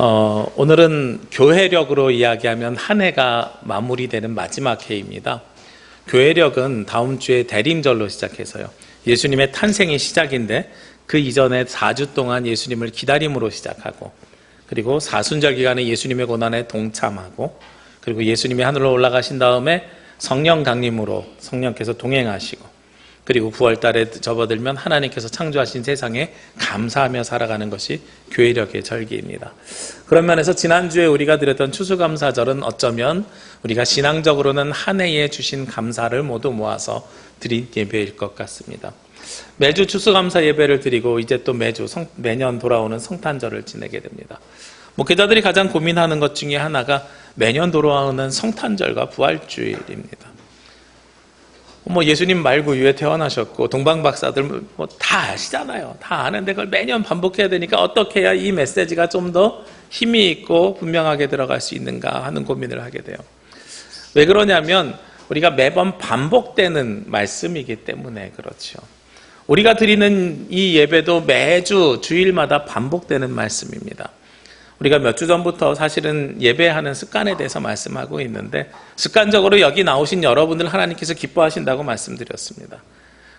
오늘은 교회력으로 이야기하면 한 해가 마무리되는 마지막 해입니다. 교회력은 다음 주에 대림절로 시작해서요. 예수님의 탄생이 시작인데 그 이전에 4주 동안 예수님을 기다림으로 시작하고, 그리고 사순절 기간에 예수님의 고난에 동참하고, 그리고 예수님이 하늘로 올라가신 다음에 성령 강림으로 성령께서 동행하시고, 그리고 9월달에 접어들면 하나님께서 창조하신 세상에 감사하며 살아가는 것이 교회력의 절기입니다. 그런 면에서 지난주에 우리가 드렸던 추수감사절은 어쩌면 우리가 신앙적으로는 한 해에 주신 감사를 모두 모아서 드린 예배일 것 같습니다. 매주 추수감사 예배를 드리고 이제 또 매년 돌아오는 성탄절을 지내게 됩니다. 목회자들이 가장 고민하는 것 중에 하나가 매년 돌아오는 성탄절과 부활주일입니다. 예수님 말고 유에 태어나셨고 동방박사들 다 아시잖아요. 다 아는데 그걸 매년 반복해야 되니까 어떻게 해야 이 메시지가 좀 더 힘이 있고 분명하게 들어갈 수 있는가 하는 고민을 하게 돼요. 왜 그러냐면 우리가 매번 반복되는 말씀이기 때문에 그렇죠. 우리가 드리는 이 예배도 매주 주일마다 반복되는 말씀입니다. 우리가 몇 주 전부터 사실은 예배하는 습관에 대해서 말씀하고 있는데, 습관적으로 여기 나오신 여러분들 하나님께서 기뻐하신다고 말씀드렸습니다.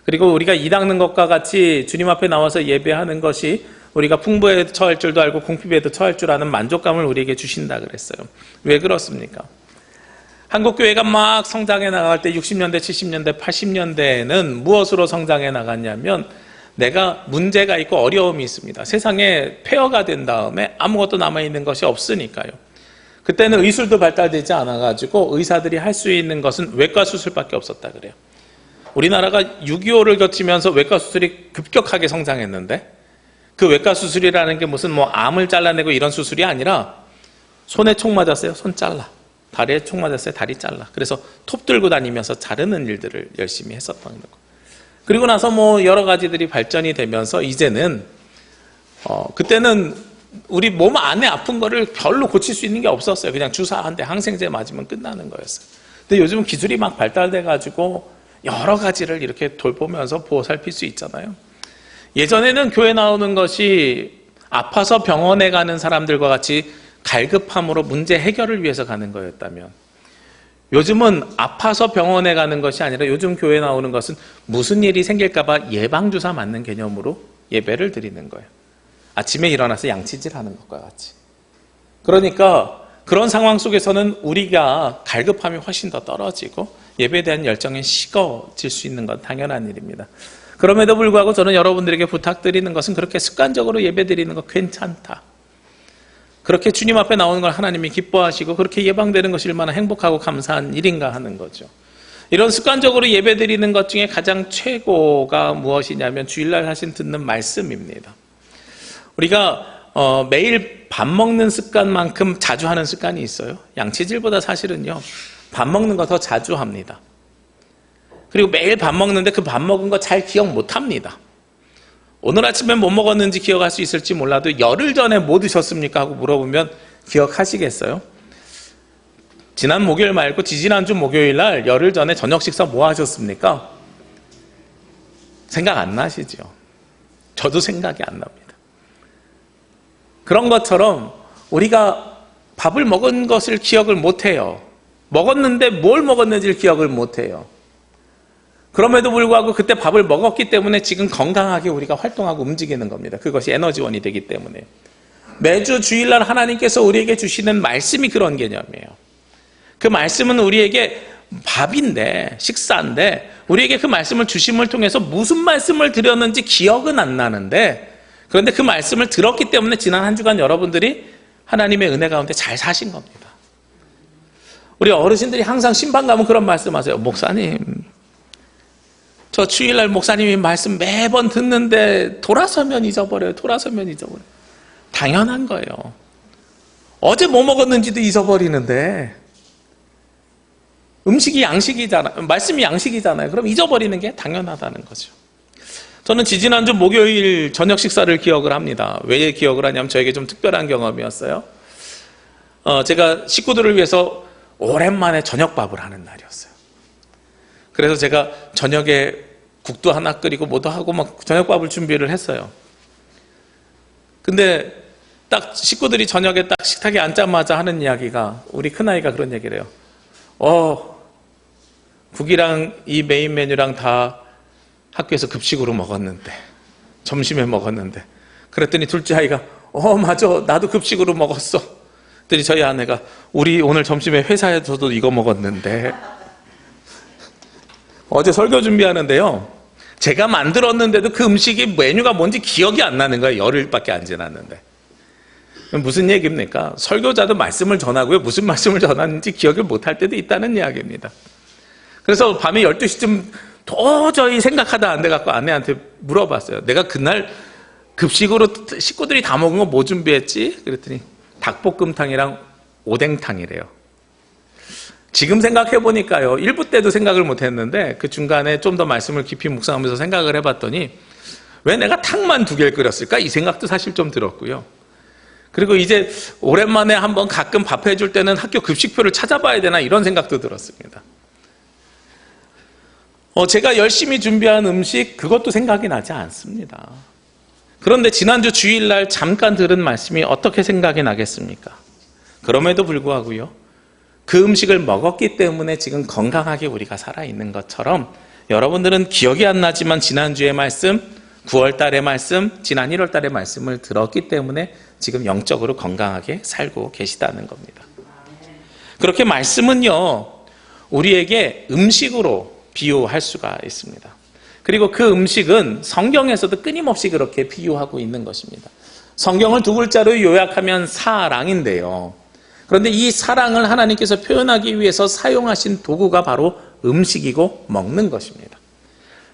그리고 우리가 이 닦는 것과 같이 주님 앞에 나와서 예배하는 것이 우리가 풍부에 처할 줄도 알고 궁핍에도 처할 줄 아는 만족감을 우리에게 주신다 그랬어요. 왜 그렇습니까? 한국교회가 막 성장해 나갈 때 60년대, 70년대, 80년대에는 무엇으로 성장해 나갔냐면 내가 문제가 있고 어려움이 있습니다. 세상에 폐허가 된 다음에 아무것도 남아있는 것이 없으니까요. 그때는 의술도 발달되지 않아가지고 의사들이 할 수 있는 것은 외과 수술밖에 없었다 그래요. 우리나라가 6.25를 거치면서 외과 수술이 급격하게 성장했는데, 그 외과 수술이라는 게 무슨 암을 잘라내고 이런 수술이 아니라 손에 총 맞았어요. 손 잘라. 다리에 총 맞았어요. 다리 잘라. 그래서 톱 들고 다니면서 자르는 일들을 열심히 했었던 거예요. 그리고 나서 여러 가지들이 발전이 되면서 이제는 그때는 우리 몸 안에 아픈 거를 별로 고칠 수 있는 게 없었어요. 그냥 주사 한 대 항생제 맞으면 끝나는 거였어요. 근데 요즘은 기술이 막 발달돼 가지고 여러 가지를 이렇게 돌보면서 보살필 수 있잖아요. 예전에는 교회 나오는 것이 아파서 병원에 가는 사람들과 같이 갈급함으로 문제 해결을 위해서 가는 거였다면, 요즘은 아파서 병원에 가는 것이 아니라 요즘 교회에 나오는 것은 무슨 일이 생길까 봐 예방주사 맞는 개념으로 예배를 드리는 거예요. 아침에 일어나서 양치질 하는 것과 같이. 그러니까 그런 상황 속에서는 우리가 갈급함이 훨씬 더 떨어지고 예배에 대한 열정이 식어질 수 있는 건 당연한 일입니다. 그럼에도 불구하고 저는 여러분들에게 부탁드리는 것은 그렇게 습관적으로 예배 드리는 거 괜찮다. 그렇게 주님 앞에 나오는 걸 하나님이 기뻐하시고 그렇게 예방되는 것이 얼마나 행복하고 감사한 일인가 하는 거죠. 이런 습관적으로 예배 드리는 것 중에 가장 최고가 무엇이냐면 주일날 하신 듣는 말씀입니다. 우리가 매일 밥 먹는 습관만큼 자주 하는 습관이 있어요. 양치질보다 사실은요, 밥 먹는 거 더 자주 합니다. 그리고 매일 밥 먹는데 그 밥 먹은 거 잘 기억 못 합니다. 오늘 아침에 뭐 먹었는지 기억할 수 있을지 몰라도 열흘 전에 뭐 드셨습니까? 하고 물어보면 기억하시겠어요? 지난 목요일 말고 지지난주 목요일 날 열흘 전에 저녁 식사 뭐 하셨습니까? 생각 안 나시죠? 저도 생각이 안 납니다. 그런 것처럼 우리가 밥을 먹은 것을 기억을 못 해요. 먹었는데 뭘 먹었는지를 기억을 못 해요. 그럼에도 불구하고 그때 밥을 먹었기 때문에 지금 건강하게 우리가 활동하고 움직이는 겁니다. 그것이 에너지원이 되기 때문에. 매주 주일날 하나님께서 우리에게 주시는 말씀이 그런 개념이에요. 그 말씀은 우리에게 밥인데, 식사인데, 우리에게 그 말씀을 주심을 통해서 무슨 말씀을 드렸는지 기억은 안 나는데, 그런데 그 말씀을 들었기 때문에 지난 한 주간 여러분들이 하나님의 은혜 가운데 잘 사신 겁니다. 우리 어르신들이 항상 신방 가면 그런 말씀하세요. 목사님, 저 주일날 목사님이 말씀 매번 듣는데 돌아서면 잊어버려요. 당연한 거예요. 어제 뭐 먹었는지도 잊어버리는데, 음식이 양식이잖아요. 말씀이 양식이잖아요. 그럼 잊어버리는 게 당연하다는 거죠. 저는 지지난주 목요일 저녁 식사를 기억을 합니다. 왜 기억을 하냐면 저에게 좀 특별한 경험이었어요. 제가 식구들을 위해서 오랜만에 저녁밥을 하는 날이었어요. 그래서 제가 저녁에 국도 하나 끓이고 뭐도 하고 막 저녁밥을 준비를 했어요. 근데 딱 식구들이 저녁에 딱 식탁에 앉자마자 하는 이야기가, 우리 큰아이가 그런 얘기를 해요. 국이랑 이 메인 메뉴랑 다 학교에서 급식으로 먹었는데, 점심에 먹었는데. 그랬더니 둘째 아이가 맞아, 나도 급식으로 먹었어. 그랬더니 저희 아내가 우리 오늘 점심에 회사에서도 이거 먹었는데. 어제 설교 준비하는데요, 제가 만들었는데도 그 음식이 메뉴가 뭔지 기억이 안 나는 거예요. 열흘밖에 안 지났는데. 무슨 얘기입니까? 설교자도 말씀을 전하고요, 무슨 말씀을 전하는지 기억을 못할 때도 있다는 이야기입니다. 그래서 밤에 12시쯤 도저히 생각하다 안 돼갖고 아내한테 물어봤어요. 내가 그날 급식으로 식구들이 다 먹은 거 뭐 준비했지? 그랬더니 닭볶음탕이랑 오뎅탕이래요. 지금 생각해보니까요, 1부 때도 생각을 못했는데 그 중간에 좀 더 말씀을 깊이 묵상하면서 생각을 해봤더니 왜 내가 탕만 2개를 끓였을까? 이 생각도 사실 좀 들었고요. 그리고 이제 오랜만에 한번 가끔 밥 해줄 때는 학교 급식표를 찾아봐야 되나, 이런 생각도 들었습니다. 제가 열심히 준비한 음식, 그것도 생각이 나지 않습니다. 그런데 지난주 주일날 잠깐 들은 말씀이 어떻게 생각이 나겠습니까? 그럼에도 불구하고요, 그 음식을 먹었기 때문에 지금 건강하게 우리가 살아있는 것처럼 여러분들은 기억이 안 나지만 지난주의 말씀, 9월 달의 말씀, 지난 1월 달의 말씀을 들었기 때문에 지금 영적으로 건강하게 살고 계시다는 겁니다. 그렇게 말씀은요, 우리에게 음식으로 비유할 수가 있습니다. 그리고 그 음식은 성경에서도 끊임없이 그렇게 비유하고 있는 것입니다. 성경을 2글자로 요약하면 사랑인데요, 그런데 이 사랑을 하나님께서 표현하기 위해서 사용하신 도구가 바로 음식이고 먹는 것입니다.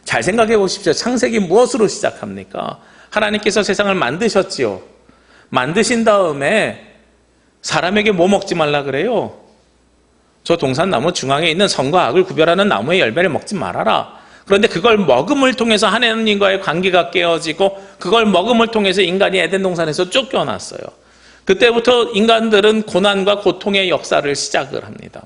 잘 생각해 보십시오. 창세기 무엇으로 시작합니까? 하나님께서 세상을 만드셨지요. 만드신 다음에 사람에게 뭐 먹지 말라 그래요? 저 동산나무 중앙에 있는 선과 악을 구별하는 나무의 열매를 먹지 말아라. 그런데 그걸 먹음을 통해서 하나님과의 관계가 깨어지고, 그걸 먹음을 통해서 인간이 에덴 동산에서 쫓겨났어요. 그때부터 인간들은 고난과 고통의 역사를 시작을 합니다.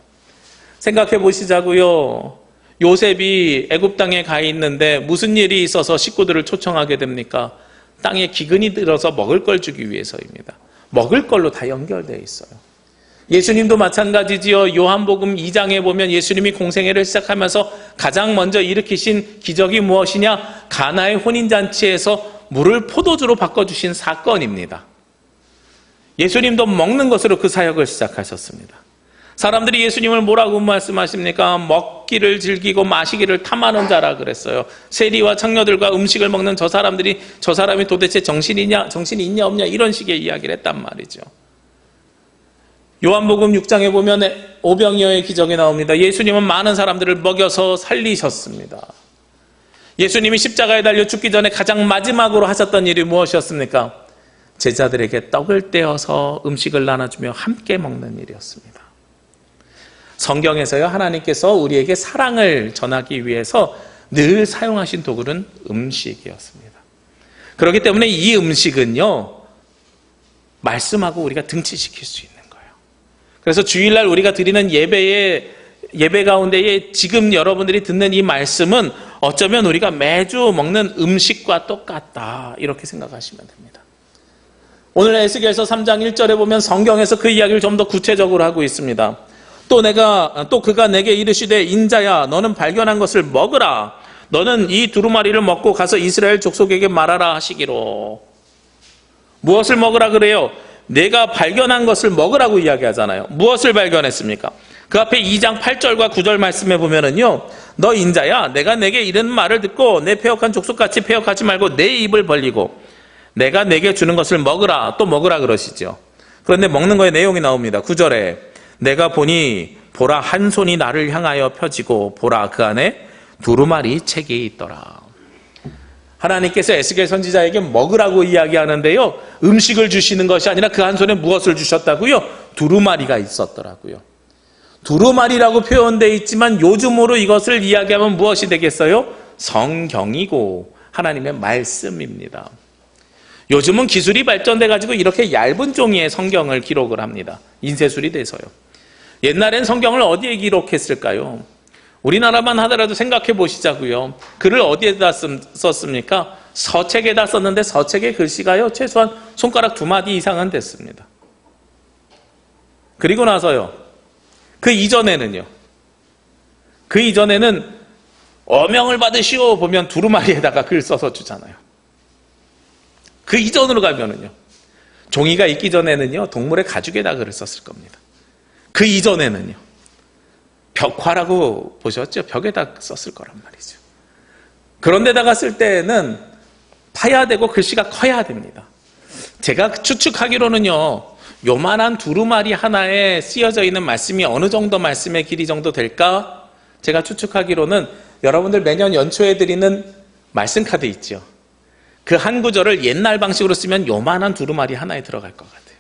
생각해 보시자고요. 요셉이 애굽 땅에 가 있는데 무슨 일이 있어서 식구들을 초청하게 됩니까? 땅에 기근이 들어서 먹을 걸 주기 위해서입니다. 먹을 걸로 다 연결되어 있어요. 예수님도 마찬가지지요. 요한복음 2장에 보면 예수님이 공생애를 시작하면서 가장 먼저 일으키신 기적이 무엇이냐? 가나의 혼인잔치에서 물을 포도주로 바꿔주신 사건입니다. 예수님도 먹는 것으로 그 사역을 시작하셨습니다. 사람들이 예수님을 뭐라고 말씀하십니까? 먹기를 즐기고 마시기를 탐하는 자라 그랬어요. 세리와 창녀들과 음식을 먹는 저 사람이 도대체 정신이 있냐 없냐, 이런 식의 이야기를 했단 말이죠. 요한복음 6장에 보면 오병이어의 기적이 나옵니다. 예수님은 많은 사람들을 먹여서 살리셨습니다. 예수님이 십자가에 달려 죽기 전에 가장 마지막으로 하셨던 일이 무엇이었습니까? 제자들에게 떡을 떼어서 음식을 나눠주며 함께 먹는 일이었습니다. 성경에서요, 하나님께서 우리에게 사랑을 전하기 위해서 늘 사용하신 도구는 음식이었습니다. 그렇기 때문에 이 음식은요, 말씀하고 우리가 등치시킬 수 있는 거예요. 그래서 주일날 우리가 드리는 예배 가운데에 지금 여러분들이 듣는 이 말씀은 어쩌면 우리가 매주 먹는 음식과 똑같다, 이렇게 생각하시면 됩니다. 오늘 에스겔서 3장 1절에 보면 성경에서 그 이야기를 좀 더 구체적으로 하고 있습니다. 또 그가 내게 이르시되, 인자야, 너는 발견한 것을 먹으라. 너는 이 두루마리를 먹고 가서 이스라엘 족속에게 말하라 하시기로. 무엇을 먹으라 그래요? 내가 발견한 것을 먹으라고 이야기하잖아요. 무엇을 발견했습니까? 그 앞에 2장 8절과 9절 말씀에 보면은요, 너 인자야, 내가 내게 이런 말을 듣고 내 패역한 족속같이 패역하지 말고 내 입을 벌리고 내가 내게 주는 것을 먹으라. 또 먹으라 그러시죠. 그런데 먹는 거에 내용이 나옵니다. 9절에 내가 보니 보라, 한 손이 나를 향하여 펴지고 보라, 그 안에 두루마리 책이 있더라. 하나님께서 에스겔 선지자에게 먹으라고 이야기하는데요, 음식을 주시는 것이 아니라 그 한 손에 무엇을 주셨다고요? 두루마리가 있었더라고요. 두루마리라고 표현되어 있지만 요즘으로 이것을 이야기하면 무엇이 되겠어요? 성경이고 하나님의 말씀입니다. 요즘은 기술이 발전돼 가지고 이렇게 얇은 종이에 성경을 기록을 합니다. 인쇄술이 돼서요. 옛날엔 성경을 어디에 기록했을까요? 우리나라만 하더라도 생각해 보시자고요. 글을 어디에다 썼습니까? 서책에다 썼는데 서책의 글씨가요 최소한 손가락 2마디 이상은 됐습니다. 그리고 나서요 그 이전에는 어명을 받으시오 보면 두루마리에다가 글 써서 주잖아요. 그 이전으로 가면은요 종이가 있기 전에는요 동물의 가죽에다 글을 썼을 겁니다. 그 이전에는요 벽화라고 보셨죠? 벽에다 썼을 거란 말이죠. 그런데다가 쓸 때는 파야 되고 글씨가 커야 됩니다. 제가 추측하기로는요 요만한 두루마리 하나에 쓰여져 있는 말씀이 어느 정도 말씀의 길이 정도 될까? 제가 추측하기로는 여러분들 매년 연초에 드리는 말씀 카드 있죠. 그 한 구절을 옛날 방식으로 쓰면 요만한 두루마리 하나에 들어갈 것 같아요.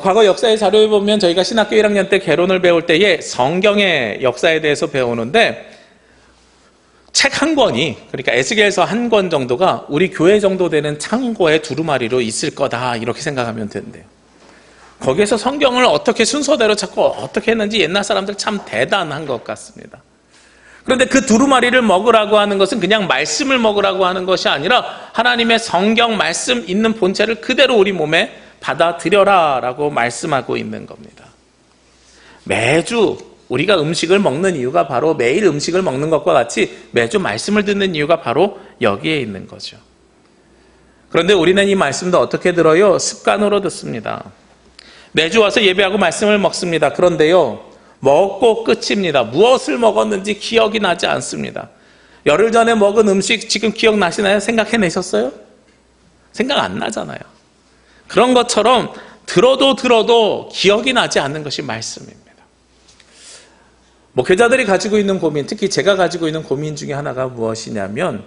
과거 역사의 자료에 보면 저희가 신학교 1학년 때 개론을 배울 때에 성경의 역사에 대해서 배우는데 책 한 권이, 그러니까 에스겔서 한 권 정도가 우리 교회 정도 되는 창고의 두루마리로 있을 거다 이렇게 생각하면 된대요. 거기에서 성경을 어떻게 순서대로 찾고 어떻게 했는지 옛날 사람들 참 대단한 것 같습니다. 그런데 그 두루마리를 먹으라고 하는 것은 그냥 말씀을 먹으라고 하는 것이 아니라 하나님의 성경 말씀 있는 본체를 그대로 우리 몸에 받아들여라 라고 말씀하고 있는 겁니다. 매주 우리가 음식을 먹는 이유가 바로 매일 음식을 먹는 것과 같이 매주 말씀을 듣는 이유가 바로 여기에 있는 거죠. 그런데 우리는 이 말씀도 어떻게 들어요? 습관으로 듣습니다. 매주 와서 예배하고 말씀을 먹습니다. 그런데요 먹고 끝입니다. 무엇을 먹었는지 기억이 나지 않습니다. 열흘 전에 먹은 음식 지금 기억나시나요? 생각해내셨어요? 생각 안 나잖아요. 그런 것처럼 들어도 기억이 나지 않는 것이 말씀입니다. 목회자들이 가지고 있는 고민, 특히 제가 가지고 있는 고민 중에 하나가 무엇이냐면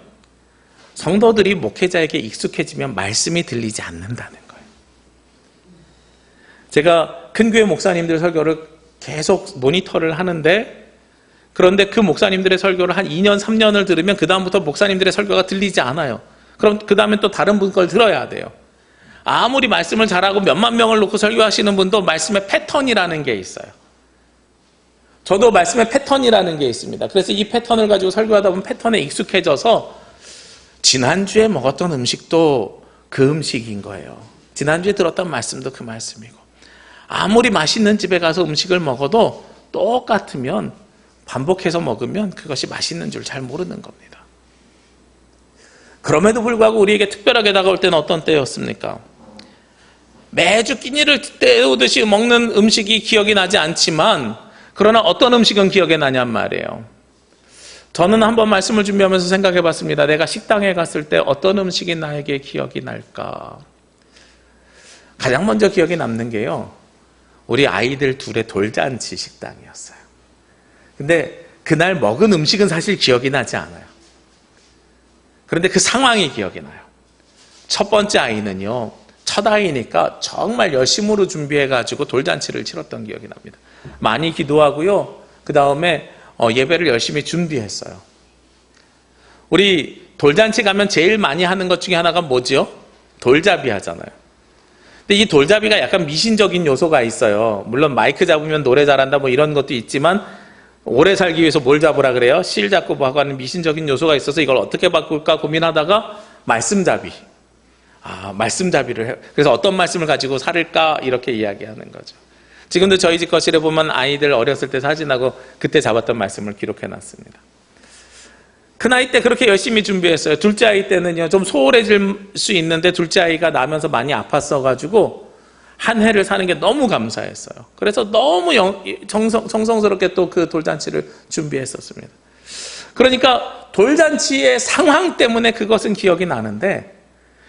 성도들이 목회자에게 익숙해지면 말씀이 들리지 않는다는 거예요. 제가 큰 교회 목사님들 설교를 계속 모니터를 하는데 그런데 그 목사님들의 설교를 한 2년, 3년을 들으면 그 다음부터 목사님들의 설교가 들리지 않아요. 그럼 그 다음에 또 다른 분 걸 들어야 돼요. 아무리 말씀을 잘하고 몇만 명을 놓고 설교하시는 분도 말씀의 패턴이라는 게 있어요. 저도 말씀의 패턴이라는 게 있습니다. 그래서 이 패턴을 가지고 설교하다 보면 패턴에 익숙해져서 지난주에 먹었던 음식도 그 음식인 거예요. 지난주에 들었던 말씀도 그 말씀이고 아무리 맛있는 집에 가서 음식을 먹어도 똑같으면 반복해서 먹으면 그것이 맛있는 줄 잘 모르는 겁니다. 그럼에도 불구하고 우리에게 특별하게 다가올 때는 어떤 때였습니까? 매주 끼니를 때우듯이 먹는 음식이 기억이 나지 않지만 그러나 어떤 음식은 기억에 나냔 말이에요. 저는 한번 말씀을 준비하면서 생각해 봤습니다. 내가 식당에 갔을 때 어떤 음식이 나에게 기억이 날까? 가장 먼저 기억에 남는 게요. 우리 아이들 둘의 돌잔치 식당이었어요. 근데 그날 먹은 음식은 사실 기억이 나지 않아요. 그런데 그 상황이 기억이 나요. 첫 번째 아이는요. 첫 아이니까 정말 열심으로 준비해가지고 돌잔치를 치렀던 기억이 납니다. 많이 기도하고요. 그 다음에 예배를 열심히 준비했어요. 우리 돌잔치 가면 제일 많이 하는 것 중에 하나가 뭐죠? 돌잡이 하잖아요. 근데 이 돌잡이가 약간 미신적인 요소가 있어요. 물론 마이크 잡으면 노래 잘한다 뭐 이런 것도 있지만 오래 살기 위해서 뭘 잡으라 그래요? 실 잡고 뭐 하고 하는 미신적인 요소가 있어서 이걸 어떻게 바꿀까 고민하다가 말씀잡이. 말씀잡이를 해요. 그래서 어떤 말씀을 가지고 살을까 이렇게 이야기하는 거죠. 지금도 저희 집 거실에 보면 아이들 어렸을 때 사진하고 그때 잡았던 말씀을 기록해놨습니다. 큰아이 때 그렇게 열심히 준비했어요. 둘째 아이 때는요 좀 소홀해질 수 있는데 둘째 아이가 나면서 많이 아팠어가지고 한 해를 사는 게 너무 감사했어요. 그래서 너무 정성스럽게 또 그 돌잔치를 준비했었습니다. 그러니까 돌잔치의 상황 때문에 그것은 기억이 나는데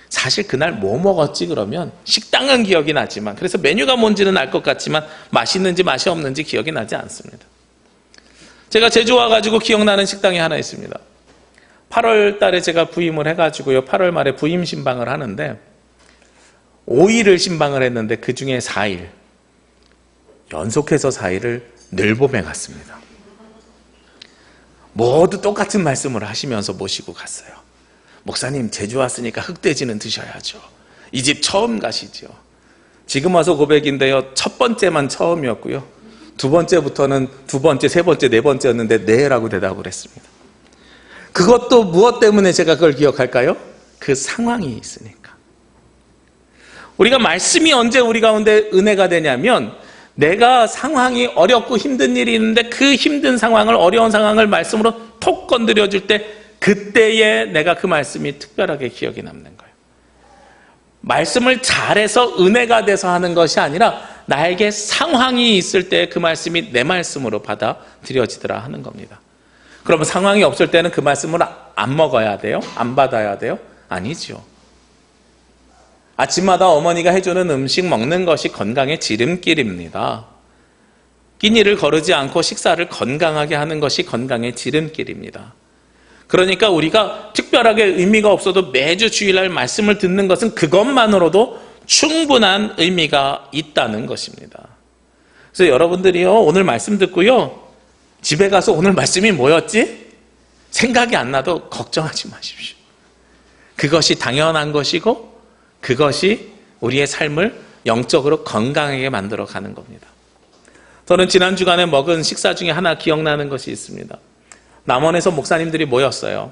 사실 그날 뭐 먹었지 그러면 식당은 기억이 나지만 그래서 메뉴가 뭔지는 알 것 같지만 맛있는지 맛이 없는지 기억이 나지 않습니다. 제가 제주 와가지고 기억나는 식당이 하나 있습니다. 8월 달에 제가 부임을 해가지고요 8월 말에 부임 신방을 하는데 5일을 신방을 했는데 그 중에 4일 연속해서 4일을 늘봄에 갔습니다. 모두 똑같은 말씀을 하시면서 모시고 갔어요. 목사님 제주 왔으니까 흑돼지는 드셔야죠. 이 집 처음 가시죠. 지금 와서 고백인데요 첫 번째만 처음이었고요 두 번째부터는 두 번째, 세 번째, 네 번째였는데 네라고 대답을 했습니다. 그것도 무엇 때문에 제가 그걸 기억할까요? 그 상황이 있으니까. 우리가 말씀이 언제 우리 가운데 은혜가 되냐면 내가 상황이 어렵고 힘든 일이 있는데 그 힘든 상황을, 어려운 상황을 말씀으로 톡 건드려 줄 때 그때에 내가 그 말씀이 특별하게 기억이 남는 거예요. 말씀을 잘해서 은혜가 돼서 하는 것이 아니라 나에게 상황이 있을 때 그 말씀이 내 말씀으로 받아들여지더라 하는 겁니다. 그러면 상황이 없을 때는 그 말씀을 안 먹어야 돼요? 안 받아야 돼요? 아니죠. 아침마다 어머니가 해주는 음식 먹는 것이 건강의 지름길입니다. 끼니를 거르지 않고 식사를 건강하게 하는 것이 건강의 지름길입니다. 그러니까 우리가 특별하게 의미가 없어도 매주 주일날 말씀을 듣는 것은 그것만으로도 충분한 의미가 있다는 것입니다. 그래서 여러분들이요, 오늘 말씀 듣고요, 집에 가서 오늘 말씀이 뭐였지? 생각이 안 나도 걱정하지 마십시오. 그것이 당연한 것이고 그것이 우리의 삶을 영적으로 건강하게 만들어 가는 겁니다. 저는 지난 주간에 먹은 식사 중에 하나 기억나는 것이 있습니다. 남원에서 목사님들이 모였어요.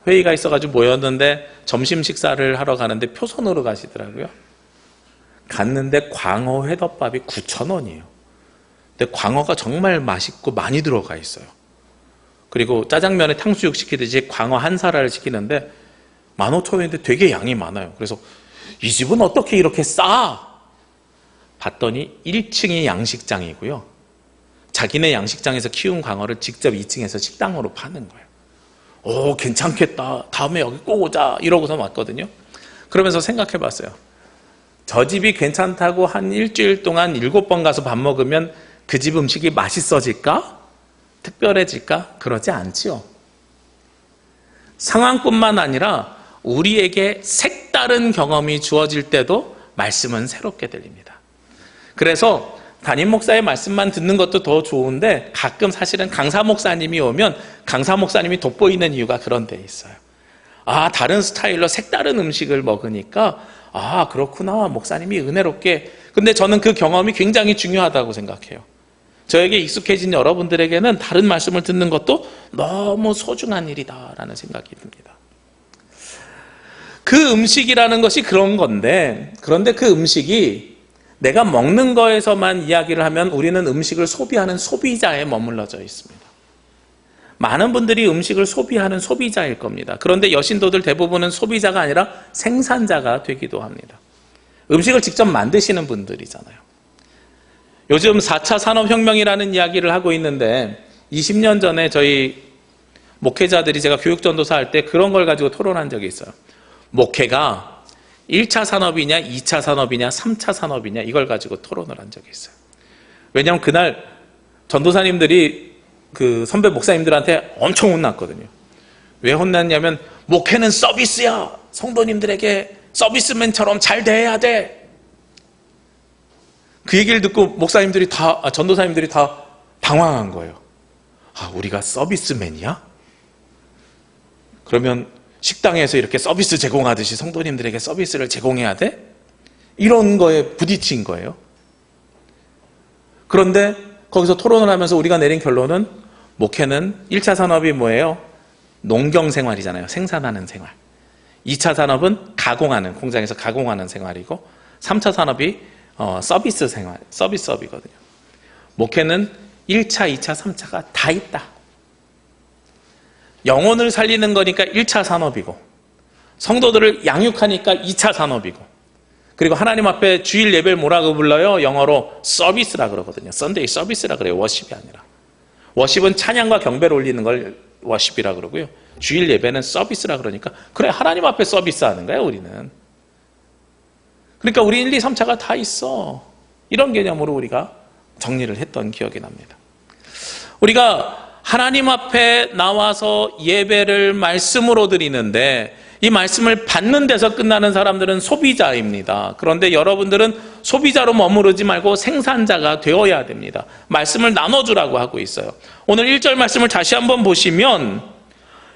회의가 있어가지고 모였는데 점심 식사를 하러 가는데 표선으로 가시더라고요. 갔는데 광어 회덮밥이 9,000원이에요. 근데 광어가 정말 맛있고 많이 들어가 있어요. 그리고 짜장면에 탕수육 시키듯이 광어 한 사라를 시키는데 15,000원인데 되게 양이 많아요. 그래서 이 집은 어떻게 이렇게 싸? 봤더니 1층이 양식장이고요. 자기네 양식장에서 키운 광어를 직접 2층에서 식당으로 파는 거예요. 오, 괜찮겠다. 다음에 여기 꼭 오자. 이러고서 왔거든요. 그러면서 생각해 봤어요. 저 집이 괜찮다고 한 일주일 동안 7번 가서 밥 먹으면 그 집 음식이 맛있어질까? 특별해질까? 그러지 않지요. 상황뿐만 아니라 우리에게 색다른 경험이 주어질 때도 말씀은 새롭게 들립니다. 그래서 담임 목사의 말씀만 듣는 것도 더 좋은데 가끔 사실은 강사 목사님이 오면 강사 목사님이 돋보이는 이유가 그런 데 있어요. 아, 다른 스타일로 색다른 음식을 먹으니까 아, 그렇구나. 목사님이 은혜롭게. 근데 저는 그 경험이 굉장히 중요하다고 생각해요. 저에게 익숙해진 여러분들에게는 다른 말씀을 듣는 것도 너무 소중한 일이다라는 생각이 듭니다. 그 음식이라는 것이 그런 건데, 그런데 그 음식이 내가 먹는 거에서만 이야기를 하면 우리는 음식을 소비하는 소비자에 머물러져 있습니다. 많은 분들이 음식을 소비하는 소비자일 겁니다. 그런데 여신도들 대부분은 소비자가 아니라 생산자가 되기도 합니다. 음식을 직접 만드시는 분들이잖아요. 요즘 4차 산업혁명이라는 이야기를 하고 있는데 20년 전에 저희 목회자들이 제가 교육전도사 할 때 그런 걸 가지고 토론한 적이 있어요. 목회가 1차 산업이냐 2차 산업이냐 3차 산업이냐 이걸 가지고 토론을 한 적이 있어요. 왜냐하면 그날 전도사님들이 그 선배 목사님들한테 엄청 혼났거든요. 왜 혼났냐면 목회는 서비스야. 성도님들에게 서비스맨처럼 잘 대해야 돼. 그 얘기를 듣고 목사님들이 전도사님들이 다 당황한 거예요. 아, 우리가 서비스맨이야? 그러면 식당에서 이렇게 서비스 제공하듯이 성도님들에게 서비스를 제공해야 돼? 이런 거에 부딪힌 거예요. 그런데 거기서 토론을 하면서 우리가 내린 결론은 목회는 1차 산업이 뭐예요? 농경 생활이잖아요. 생산하는 생활. 2차 산업은 가공하는, 공장에서 가공하는 생활이고 3차 산업이 서비스 생활, 서비스업이거든요. 목회는 1차, 2차, 3차가 다 있다. 영혼을 살리는 거니까 1차 산업이고 성도들을 양육하니까 2차 산업이고 그리고 하나님 앞에 주일 예배를 뭐라고 불러요? 영어로 서비스라 그러거든요. 썬데이 서비스라 그래요. 워십이 아니라. 워십은 찬양과 경배를 올리는 걸 워십이라 그러고요. 주일 예배는 서비스라 그러니까 그래, 하나님 앞에 서비스하는 거예요, 우리는. 그러니까 우리 1, 2, 3차가 다 있어. 이런 개념으로 우리가 정리를 했던 기억이 납니다. 우리가 하나님 앞에 나와서 예배를 말씀으로 드리는데 이 말씀을 받는 데서 끝나는 사람들은 소비자입니다. 그런데 여러분들은 소비자로 머무르지 말고 생산자가 되어야 됩니다. 말씀을 나눠주라고 하고 있어요. 오늘 1절 말씀을 다시 한번 보시면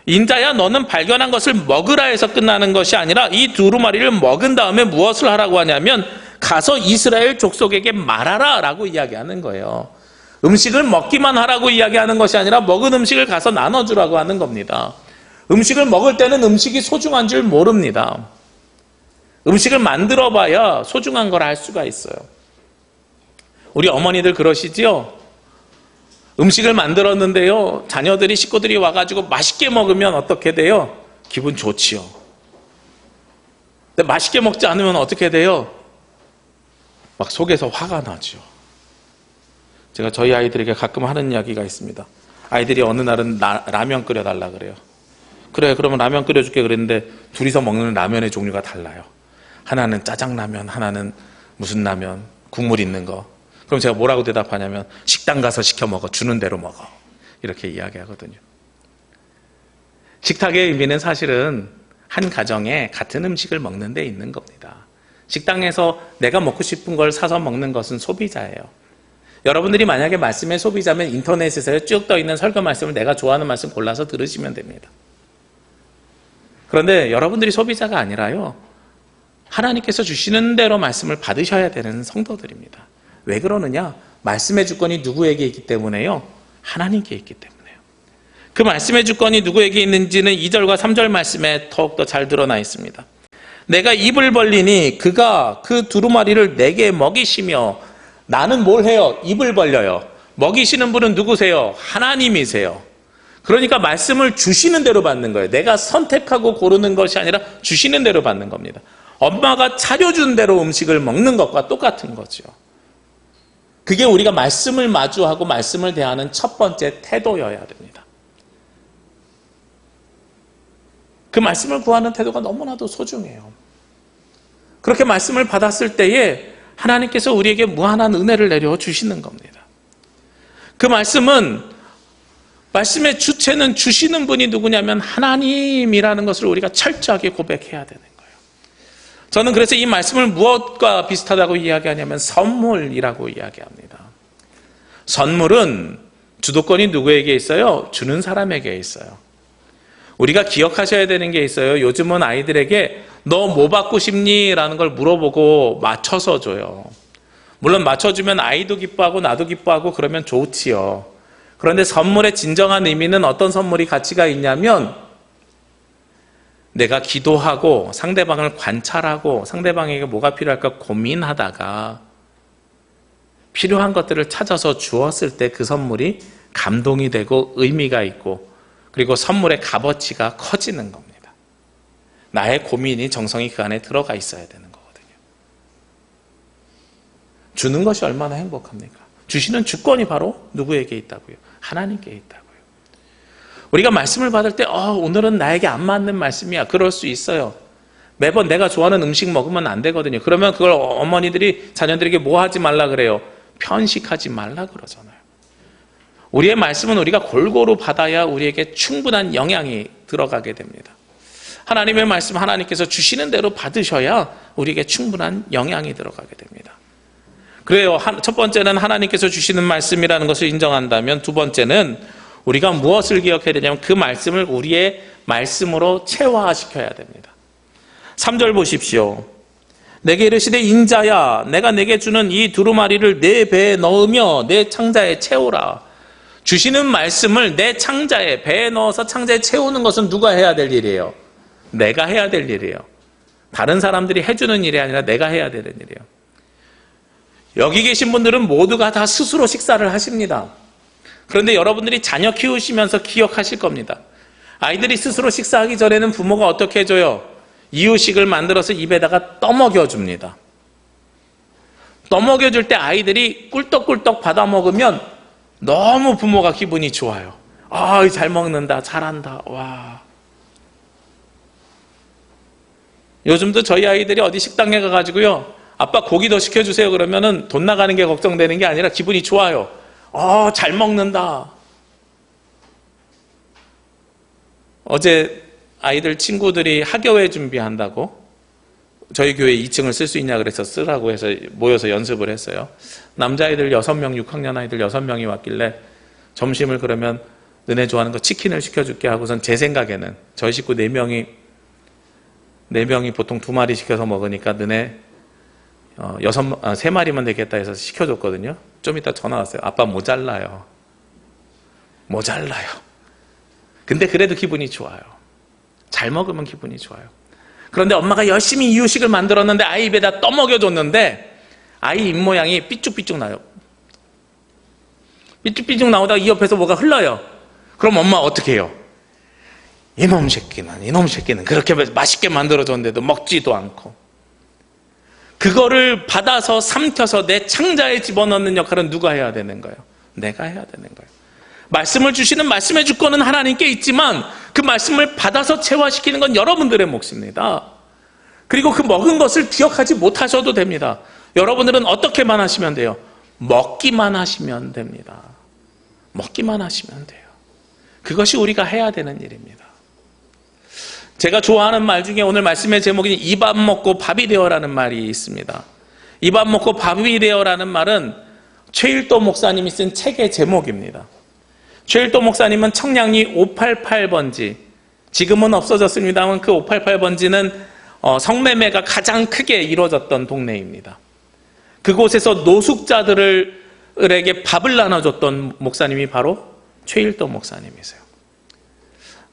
인자야 너는 발견한 것을 먹으라 해서 끝나는 것이 아니라 이 두루마리를 먹은 다음에 무엇을 하라고 하냐면 가서 이스라엘 족속에게 말하라 라고 이야기하는 거예요. 음식을 먹기만 하라고 이야기하는 것이 아니라 먹은 음식을 가서 나눠주라고 하는 겁니다. 음식을 먹을 때는 음식이 소중한 줄 모릅니다. 음식을 만들어 봐야 소중한 걸 알 수가 있어요. 우리 어머니들 그러시지요? 음식을 만들었는데요, 자녀들이, 식구들이 와가지고 맛있게 먹으면 어떻게 돼요? 기분 좋지요. 근데 맛있게 먹지 않으면 어떻게 돼요? 막 속에서 화가 나죠. 제가 저희 아이들에게 가끔 하는 이야기가 있습니다. 아이들이 어느 날은 라면 끓여달라 그래요. 그래, 그러면 라면 끓여줄게 그랬는데 둘이서 먹는 라면의 종류가 달라요. 하나는 짜장라면, 하나는 무슨 라면, 국물 있는 거. 그럼 제가 뭐라고 대답하냐면 식당 가서 시켜 먹어, 주는 대로 먹어, 이렇게 이야기하거든요. 식탁의 의미는 사실은 한 가정에 같은 음식을 먹는 데 있는 겁니다. 식당에서 내가 먹고 싶은 걸 사서 먹는 것은 소비자예요. 여러분들이 만약에 말씀의 소비자면 인터넷에서 쭉 떠 있는 설교 말씀을 내가 좋아하는 말씀 골라서 들으시면 됩니다. 그런데 여러분들이 소비자가 아니라요, 하나님께서 주시는 대로 말씀을 받으셔야 되는 성도들입니다. 왜 그러느냐? 말씀의 주권이 누구에게 있기 때문에요? 하나님께 있기 때문에요. 그 말씀의 주권이 누구에게 있는지는 2절과 3절 말씀에 더욱더 잘 드러나 있습니다. 내가 입을 벌리니 그가 그 두루마리를 내게 먹이시며, 나는 뭘 해요? 입을 벌려요. 먹이시는 분은 누구세요? 하나님이세요. 그러니까 말씀을 주시는 대로 받는 거예요. 내가 선택하고 고르는 것이 아니라 주시는 대로 받는 겁니다. 엄마가 차려준 대로 음식을 먹는 것과 똑같은 거죠. 그게 우리가 말씀을 마주하고 말씀을 대하는 첫 번째 태도여야 됩니다. 그 말씀을 구하는 태도가 너무나도 소중해요. 그렇게 말씀을 받았을 때에 하나님께서 우리에게 무한한 은혜를 내려주시는 겁니다. 그 말씀의 주체는, 주시는 분이 누구냐면 하나님이라는 것을 우리가 철저하게 고백해야 되는 거예요. 저는 그래서 이 말씀을 무엇과 비슷하다고 이야기하냐면 선물이라고 이야기합니다. 선물은 주도권이 누구에게 있어요? 주는 사람에게 있어요. 우리가 기억하셔야 되는 게 있어요. 요즘은 아이들에게 너 뭐 받고 싶니? 라는 걸 물어보고 맞춰서 줘요. 물론 맞춰주면 아이도 기뻐하고 나도 기뻐하고 그러면 좋지요. 그런데 선물의 진정한 의미는 어떤 선물이 가치가 있냐면, 내가 기도하고 상대방을 관찰하고 상대방에게 뭐가 필요할까 고민하다가 필요한 것들을 찾아서 주었을 때 그 선물이 감동이 되고 의미가 있고, 그리고 선물의 값어치가 커지는 겁니다. 나의 고민이, 정성이 그 안에 들어가 있어야 되는 거거든요. 주는 것이 얼마나 행복합니까? 주시는 주권이 바로 누구에게 있다고요? 하나님께 있다고요. 우리가 말씀을 받을 때 오늘은 나에게 안 맞는 말씀이야, 그럴 수 있어요. 매번 내가 좋아하는 음식 먹으면 안 되거든요. 그러면 그걸 어머니들이 자녀들에게 뭐 하지 말라 그래요? 편식하지 말라 그러잖아요. 우리의 말씀은 우리가 골고루 받아야 우리에게 충분한 영향이 들어가게 됩니다. 하나님의 말씀, 하나님께서 주시는 대로 받으셔야 우리에게 충분한 영향이 들어가게 됩니다. 그래요. 첫 번째는 하나님께서 주시는 말씀이라는 것을 인정한다면, 두 번째는 우리가 무엇을 기억해야 되냐면 그 말씀을 우리의 말씀으로 체화시켜야 됩니다. 3절 보십시오. 내게 이르시되 인자야, 내가 내게 주는 이 두루마리를 내 배에 넣으며 내 창자에 채우라. 주시는 말씀을 내 창자에, 배에 넣어서 창자에 채우는 것은 누가 해야 될 일이에요? 내가 해야 될 일이에요. 다른 사람들이 해주는 일이 아니라 내가 해야 되는 일이에요. 여기 계신 분들은 모두가 다 스스로 식사를 하십니다. 그런데 여러분들이 자녀 키우시면서 기억하실 겁니다. 아이들이 스스로 식사하기 전에는 부모가 어떻게 해줘요? 이유식을 만들어서 입에다가 떠먹여줍니다. 떠먹여줄 때 아이들이 꿀떡꿀떡 받아 먹으면 너무 부모가 기분이 좋아요. 잘 먹는다, 잘한다, 와. 요즘도 저희 아이들이 어디 식당에 가가지고요, 아빠 고기 더 시켜주세요 그러면은 돈 나가는 게 걱정되는 게 아니라 기분이 좋아요. 잘 먹는다. 어제 아이들 친구들이 학예회 준비한다고 저희 교회 2층을 쓸 수 있냐 그래서 쓰라고 해서 모여서 연습을 했어요. 남자아이들 6명, 6학년 아이들 6명이 왔길래 점심을 그러면 너네 좋아하는 거 치킨을 시켜줄게 하고선, 제 생각에는 저희 식구 4명이 보통 2마리 시켜서 먹으니까 너네 3마리만 되겠다 해서 시켜줬거든요. 좀 이따 전화 왔어요. 아빠 모자라요. 근데 그래도 기분이 좋아요. 잘 먹으면 기분이 좋아요. 그런데 엄마가 열심히 이유식을 만들었는데 아이 입에다 떠먹여줬는데 아이 입모양이 삐쭉삐쭉 나요. 삐쭉삐쭉 나오다가 이 옆에서 뭐가 흘러요. 그럼 엄마 어떻게 해요? 이놈 새끼는 그렇게 맛있게 만들어줬는데도 먹지도 않고. 그거를 받아서 삼켜서 내 창자에 집어넣는 역할은 누가 해야 되는 거예요? 내가 해야 되는 거예요. 말씀을 주시는 말씀해 줄 거는 하나님께 있지만 그 말씀을 받아서 체화시키는 건 여러분들의 몫입니다. 그리고 그 먹은 것을 기억하지 못하셔도 됩니다. 여러분들은 어떻게만 하시면 돼요? 먹기만 하시면 됩니다. 먹기만 하시면 돼요. 그것이 우리가 해야 되는 일입니다. 제가 좋아하는 말 중에 오늘 말씀의 제목이 이 밥 먹고 밥이 되어라는 말이 있습니다. 이 밥 먹고 밥이 되어라는 말은 최일도 목사님이 쓴 책의 제목입니다. 최일도 목사님은 청량리 588번지, 지금은 없어졌습니다만 그 588번지는 성매매가 가장 크게 이루어졌던 동네입니다. 그곳에서 노숙자들에게 밥을 나눠줬던 목사님이 바로 최일도 목사님이세요.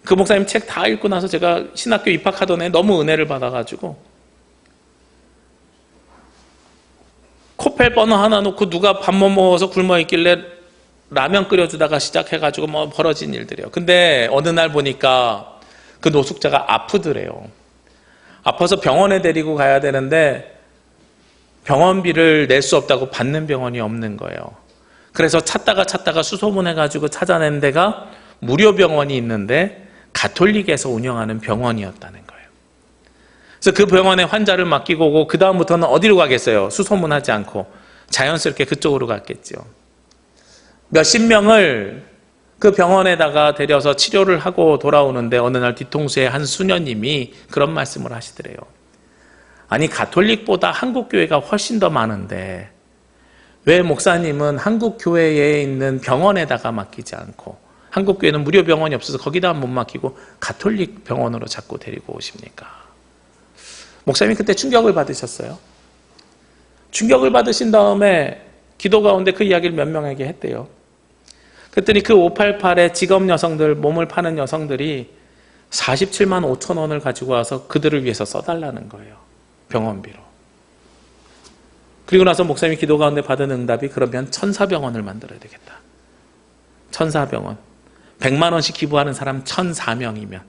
그 목사님 책 다 읽고 나서 제가 신학교 입학하던 해 너무 은혜를 받아가지고 코펠 버너 하나 놓고 누가 밥 못 먹어서 굶어 있길래 라면 끓여주다가 시작해가지고 뭐 벌어진 일들이에요. 근데 어느 날 보니까 그 노숙자가 아프더래요. 아파서 병원에 데리고 가야 되는데 병원비를 낼 수 없다고 받는 병원이 없는 거예요. 그래서 찾다가 수소문해가지고 찾아낸 데가 무료 병원이 있는데 가톨릭에서 운영하는 병원이었다는 거예요. 그래서 그 병원에 환자를 맡기고 오고 그 다음부터는 어디로 가겠어요? 수소문하지 않고 자연스럽게 그쪽으로 갔겠죠. 몇십 명을 그 병원에다가 데려서 치료를 하고 돌아오는데 어느 날 뒤통수에 한 수녀님이 그런 말씀을 하시더래요. 아니 가톨릭보다 한국교회가 훨씬 더 많은데 왜 목사님은 한국교회에 있는 병원에다가 맡기지 않고 한국교회는 무료 병원이 없어서 거기다 못 맡기고 가톨릭 병원으로 자꾸 데리고 오십니까? 목사님이 그때 충격을 받으셨어요. 충격을 받으신 다음에 기도 가운데 그 이야기를 몇 명에게 했대요. 그랬더니 그 588의 직업 여성들, 몸을 파는 여성들이 47만 5천 원을 가지고 와서 그들을 위해서 써달라는 거예요. 병원비로. 그리고 나서 목사님이 기도 가운데 받은 응답이 그러면 천사병원을 만들어야 되겠다. 천사병원. 100만 원씩 기부하는 사람 1,004명이면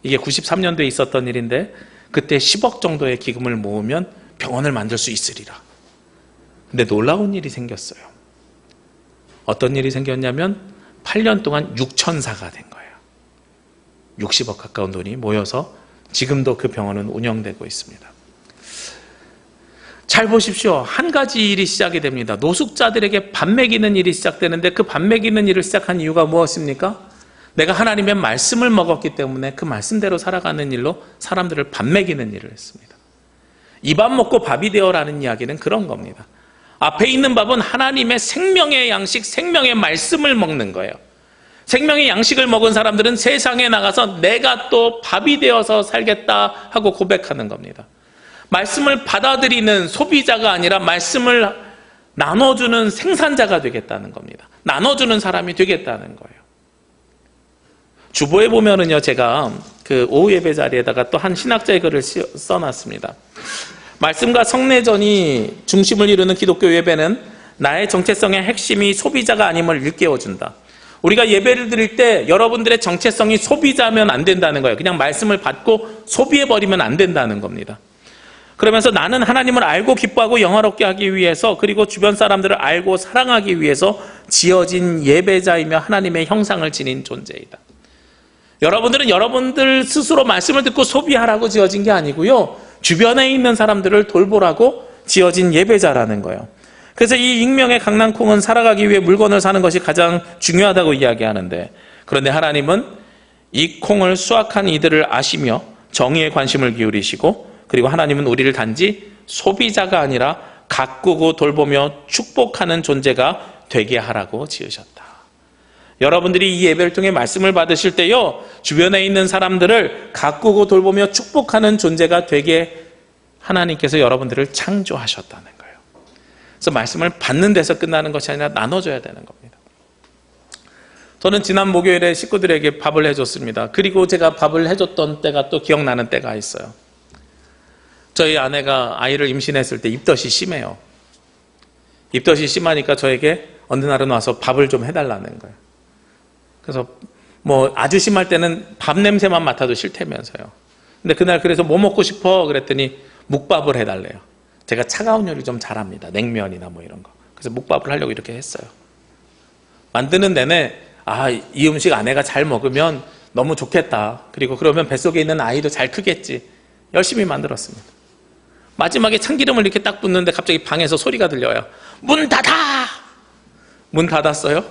이게 93년도에 있었던 일인데 그때 10억 정도의 기금을 모으면 병원을 만들 수 있으리라. 근데 놀라운 일이 생겼어요. 어떤 일이 생겼냐면 8년 동안 6천사가 된 거예요. 60억 가까운 돈이 모여서 지금도 그 병원은 운영되고 있습니다. 잘 보십시오. 한 가지 일이 시작이 됩니다. 노숙자들에게 밥 먹이는 일이 시작되는데 그 밥 먹이는 일을 시작한 이유가 무엇입니까? 내가 하나님의 말씀을 먹었기 때문에 그 말씀대로 살아가는 일로 사람들을 밥 먹이는 일을 했습니다. 이 밥 먹고 밥이 되어라는 이야기는 그런 겁니다. 앞에 있는 밥은 하나님의 생명의 양식, 생명의 말씀을 먹는 거예요. 생명의 양식을 먹은 사람들은 세상에 나가서 내가 또 밥이 되어서 살겠다 하고 고백하는 겁니다. 말씀을 받아들이는 소비자가 아니라 말씀을 나눠주는 생산자가 되겠다는 겁니다. 나눠주는 사람이 되겠다는 거예요. 주보에 보면은요, 제가 그 오후 예배 자리에다가 또 한 신학자의 글을 써놨습니다. 말씀과 성례전이 중심을 이루는 기독교 예배는 나의 정체성의 핵심이 소비자가 아님을 일깨워준다. 우리가 예배를 드릴 때 여러분들의 정체성이 소비자면 안 된다는 거예요. 그냥 말씀을 받고 소비해버리면 안 된다는 겁니다. 그러면서 나는 하나님을 알고 기뻐하고 영화롭게 하기 위해서 그리고 주변 사람들을 알고 사랑하기 위해서 지어진 예배자이며 하나님의 형상을 지닌 존재이다. 여러분들은 여러분들 스스로 말씀을 듣고 소비하라고 지어진 게 아니고요. 주변에 있는 사람들을 돌보라고 지어진 예배자라는 거예요. 그래서 이 익명의 강낭콩은 살아가기 위해 물건을 사는 것이 가장 중요하다고 이야기하는데 그런데 하나님은 이 콩을 수확한 이들을 아시며 정의에 관심을 기울이시고 그리고 하나님은 우리를 단지 소비자가 아니라 가꾸고 돌보며 축복하는 존재가 되게 하라고 지으셨다. 여러분들이 이 예배를 통해 말씀을 받으실 때요, 주변에 있는 사람들을 가꾸고 돌보며 축복하는 존재가 되게 하나님께서 여러분들을 창조하셨다는 거예요. 그래서 말씀을 받는 데서 끝나는 것이 아니라 나눠줘야 되는 겁니다. 저는 지난 목요일에 식구들에게 밥을 해줬습니다. 그리고 제가 밥을 해줬던 때가 또 기억나는 때가 있어요. 저희 아내가 아이를 임신했을 때 입덧이 심해요. 입덧이 심하니까 저에게 어느 날은 와서 밥을 좀 해달라는 거예요. 그래서 뭐 아주 심할 때는 밥 냄새만 맡아도 싫다면서요. 근데 그날 그래서 뭐 먹고 싶어? 그랬더니 묵밥을 해달래요. 제가 차가운 요리 좀 잘합니다. 냉면이나 뭐 이런 거. 그래서 묵밥을 하려고 이렇게 했어요. 만드는 내내 이 음식 아내가 잘 먹으면 너무 좋겠다. 그리고 그러면 뱃속에 있는 아이도 잘 크겠지. 열심히 만들었습니다. 마지막에 참기름을 이렇게 딱 붓는데 갑자기 방에서 소리가 들려요. 문 닫아! 문 닫았어요?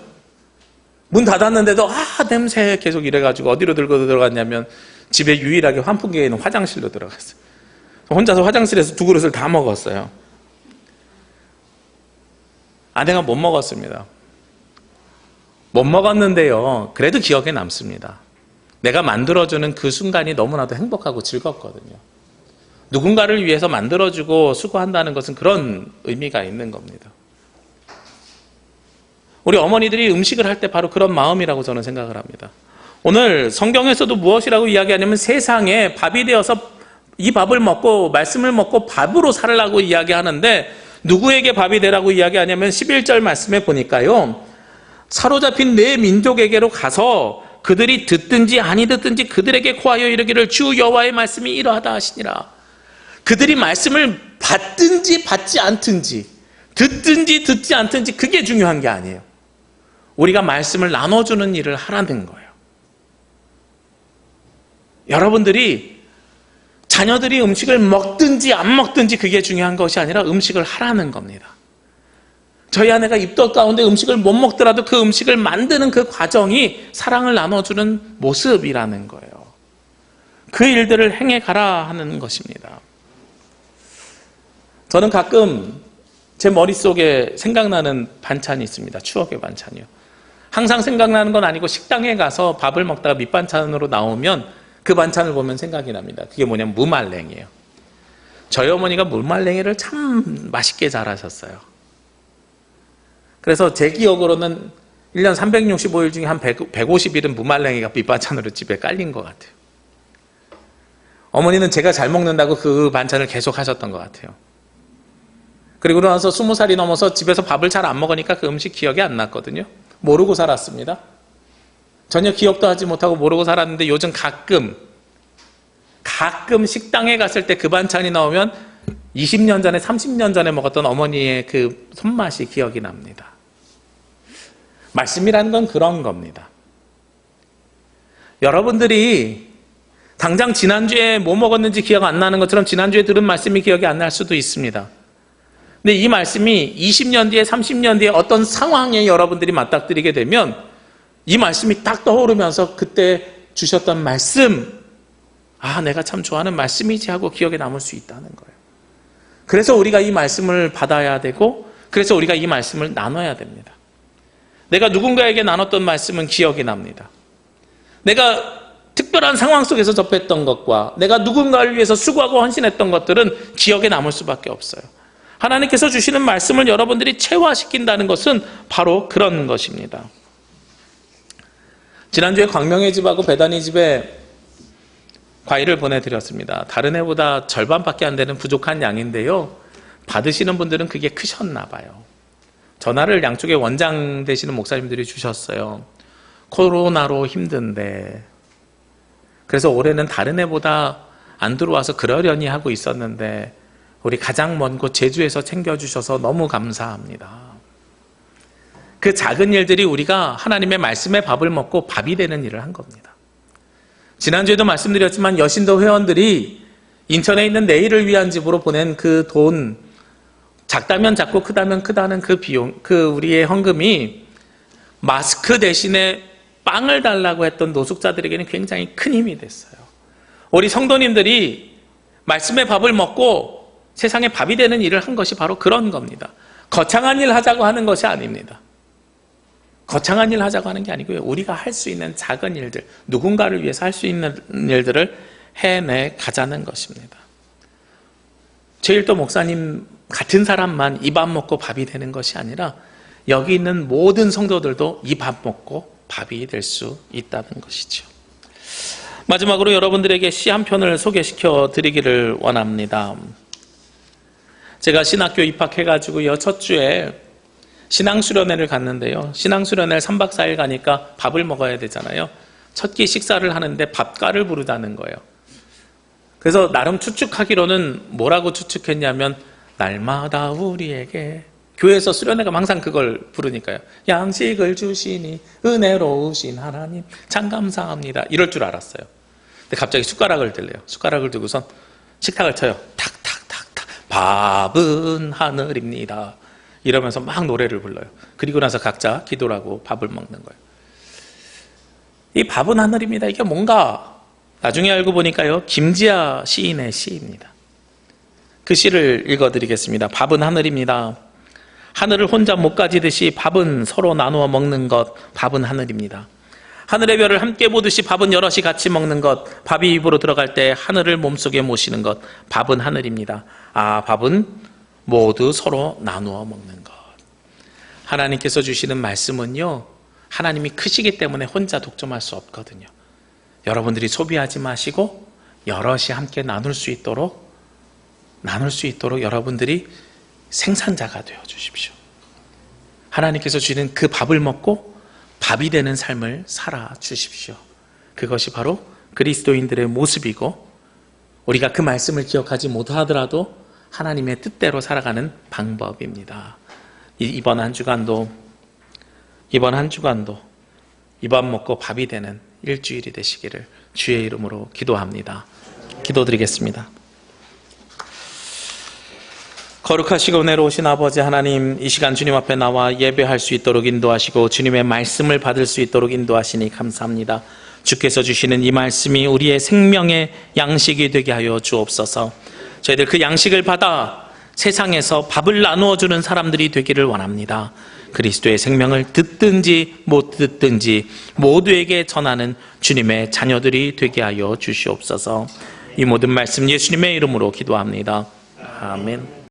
문 닫았는데도 냄새 계속 이래가지고 어디로 들고 들어갔냐면 집에 유일하게 환풍기에 있는 화장실로 들어갔어요. 혼자서 화장실에서 2그릇을 다 먹었어요. 아내가 못 먹었습니다. 못 먹었는데요. 그래도 기억에 남습니다. 내가 만들어주는 그 순간이 너무나도 행복하고 즐겁거든요. 누군가를 위해서 만들어주고 수고한다는 것은 그런 의미가 있는 겁니다. 우리 어머니들이 음식을 할 때 바로 그런 마음이라고 저는 생각을 합니다. 오늘 성경에서도 무엇이라고 이야기하냐면 세상에 밥이 되어서 이 밥을 먹고 말씀을 먹고 밥으로 살라고 이야기하는데 누구에게 밥이 되라고 이야기하냐면 11절 말씀에 보니까요. 사로잡힌 내 민족에게로 가서 그들이 듣든지 아니 듣든지 그들에게 고하여 이르기를 주 여호와의 말씀이 이러하다 하시니라. 그들이 말씀을 받든지 받지 않든지 듣든지 듣지 않든지 그게 중요한 게 아니에요. 우리가 말씀을 나눠주는 일을 하라는 거예요. 여러분들이 자녀들이 음식을 먹든지 안 먹든지 그게 중요한 것이 아니라 음식을 하라는 겁니다. 저희 아내가 입덧 가운데 음식을 못 먹더라도 그 음식을 만드는 그 과정이 사랑을 나눠주는 모습이라는 거예요. 그 일들을 행해 가라 하는 것입니다. 저는 가끔 제 머릿속에 생각나는 반찬이 있습니다. 추억의 반찬이요. 항상 생각나는 건 아니고 식당에 가서 밥을 먹다가 밑반찬으로 나오면 그 반찬을 보면 생각이 납니다. 그게 뭐냐면 무말랭이에요. 저희 어머니가 무말랭이를 참 맛있게 잘하셨어요. 그래서 제 기억으로는 1년 365일 중에 한 150일은 무말랭이가 밑반찬으로 집에 깔린 것 같아요. 어머니는 제가 잘 먹는다고 그 반찬을 계속 하셨던 것 같아요. 그리고 나서 20살이 넘어서 집에서 밥을 잘 안 먹으니까 그 음식 기억이 안 났거든요. 모르고 살았습니다. 전혀 기억도 하지 못하고 모르고 살았는데 요즘 가끔 식당에 갔을 때 그 반찬이 나오면 20년 전에 30년 전에 먹었던 어머니의 그 손맛이 기억이 납니다. 말씀이라는 건 그런 겁니다. 여러분들이 당장 지난주에 뭐 먹었는지 기억 안 나는 것처럼 지난주에 들은 말씀이 기억이 안 날 수도 있습니다. 근데 이 말씀이 20년 뒤에 30년 뒤에 어떤 상황에 여러분들이 맞닥뜨리게 되면 이 말씀이 딱 떠오르면서 그때 주셨던 말씀, 내가 참 좋아하는 말씀이지 하고 기억에 남을 수 있다는 거예요. 그래서 우리가 이 말씀을 받아야 되고 그래서 우리가 이 말씀을 나눠야 됩니다. 내가 누군가에게 나눴던 말씀은 기억이 납니다. 내가 특별한 상황 속에서 접했던 것과 내가 누군가를 위해서 수고하고 헌신했던 것들은 기억에 남을 수밖에 없어요. 하나님께서 주시는 말씀을 여러분들이 체화시킨다는 것은 바로 그런 것입니다. 지난주에 광명의 집하고 배단이 집에 과일을 보내드렸습니다. 다른 해보다 절반밖에 안 되는 부족한 양인데요. 받으시는 분들은 그게 크셨나 봐요. 전화를 양쪽에 원장 되시는 목사님들이 주셨어요. 코로나로 힘든데 그래서 올해는 다른 해보다 안 들어와서 그러려니 하고 있었는데 우리 가장 먼 곳 제주에서 챙겨주셔서 너무 감사합니다. 그 작은 일들이 우리가 하나님의 말씀에 밥을 먹고 밥이 되는 일을 한 겁니다. 지난주에도 말씀드렸지만 여신도 회원들이 인천에 있는 내일을 위한 집으로 보낸 그 돈, 작다면 작고 크다면 크다는 그 비용, 그 우리의 헌금이 마스크 대신에 빵을 달라고 했던 노숙자들에게는 굉장히 큰 힘이 됐어요. 우리 성도님들이 말씀의 밥을 먹고 세상에 밥이 되는 일을 한 것이 바로 그런 겁니다. 거창한 일 하자고 하는 것이 아닙니다. 거창한 일 하자고 하는 게 아니고요. 우리가 할 수 있는 작은 일들, 누군가를 위해서 할 수 있는 일들을 해내 가자는 것입니다. 제일도 목사님 같은 사람만 이 밥 먹고 밥이 되는 것이 아니라 여기 있는 모든 성도들도 이 밥 먹고 밥이 될 수 있다는 것이죠. 마지막으로 여러분들에게 시 한 편을 소개시켜 드리기를 원합니다. 제가 신학교 입학해가지고요, 첫 주에 신앙수련회를 갔는데요. 신앙수련회를 3박 4일 가니까 밥을 먹어야 되잖아요. 첫 끼 식사를 하는데 밥가를 부르다는 거예요. 그래서 나름 추측하기로는 뭐라고 추측했냐면, 날마다 우리에게, 교회에서 수련회 가면 항상 그걸 부르니까요. 양식을 주시니 은혜로우신 하나님 참 감사합니다. 이럴 줄 알았어요. 근데 갑자기 숟가락을 들래요. 숟가락을 들고선 식탁을 쳐요. 탁탁탁탁. 밥은 하늘입니다. 이러면서 막 노래를 불러요. 그리고 나서 각자 기도를 하고 밥을 먹는 거예요. 이 밥은 하늘입니다. 이게 뭔가 나중에 알고 보니까요, 김지아 시인의 시입니다. 그 시를 읽어드리겠습니다. 밥은 하늘입니다. 하늘을 혼자 못 가지듯이 밥은 서로 나누어 먹는 것, 밥은 하늘입니다. 하늘의 별을 함께 보듯이 밥은 여럿이 같이 먹는 것, 밥이 입으로 들어갈 때 하늘을 몸속에 모시는 것, 밥은 하늘입니다. 아, 밥은 모두 서로 나누어 먹는 것. 하나님께서 주시는 말씀은요, 하나님이 크시기 때문에 혼자 독점할 수 없거든요. 여러분들이 소비하지 마시고 여럿이 함께 나눌 수 있도록 여러분들이 생산자가 되어 주십시오. 하나님께서 주시는 그 밥을 먹고 밥이 되는 삶을 살아 주십시오. 그것이 바로 그리스도인들의 모습이고, 우리가 그 말씀을 기억하지 못하더라도 하나님의 뜻대로 살아가는 방법입니다. 이번 한 주간도 이 밥 먹고 밥이 되는 일주일이 되시기를 주의 이름으로 기도합니다. 기도드리겠습니다. 거룩하시고 은혜로우신 아버지 하나님, 이 시간 주님 앞에 나와 예배할 수 있도록 인도하시고 주님의 말씀을 받을 수 있도록 인도하시니 감사합니다. 주께서 주시는 이 말씀이 우리의 생명의 양식이 되게 하여 주옵소서. 저희들 그 양식을 받아 세상에서 밥을 나누어 주는 사람들이 되기를 원합니다. 그리스도의 생명을 듣든지 못 듣든지 모두에게 전하는 주님의 자녀들이 되게 하여 주시옵소서. 이 모든 말씀 예수님의 이름으로 기도합니다. 아멘.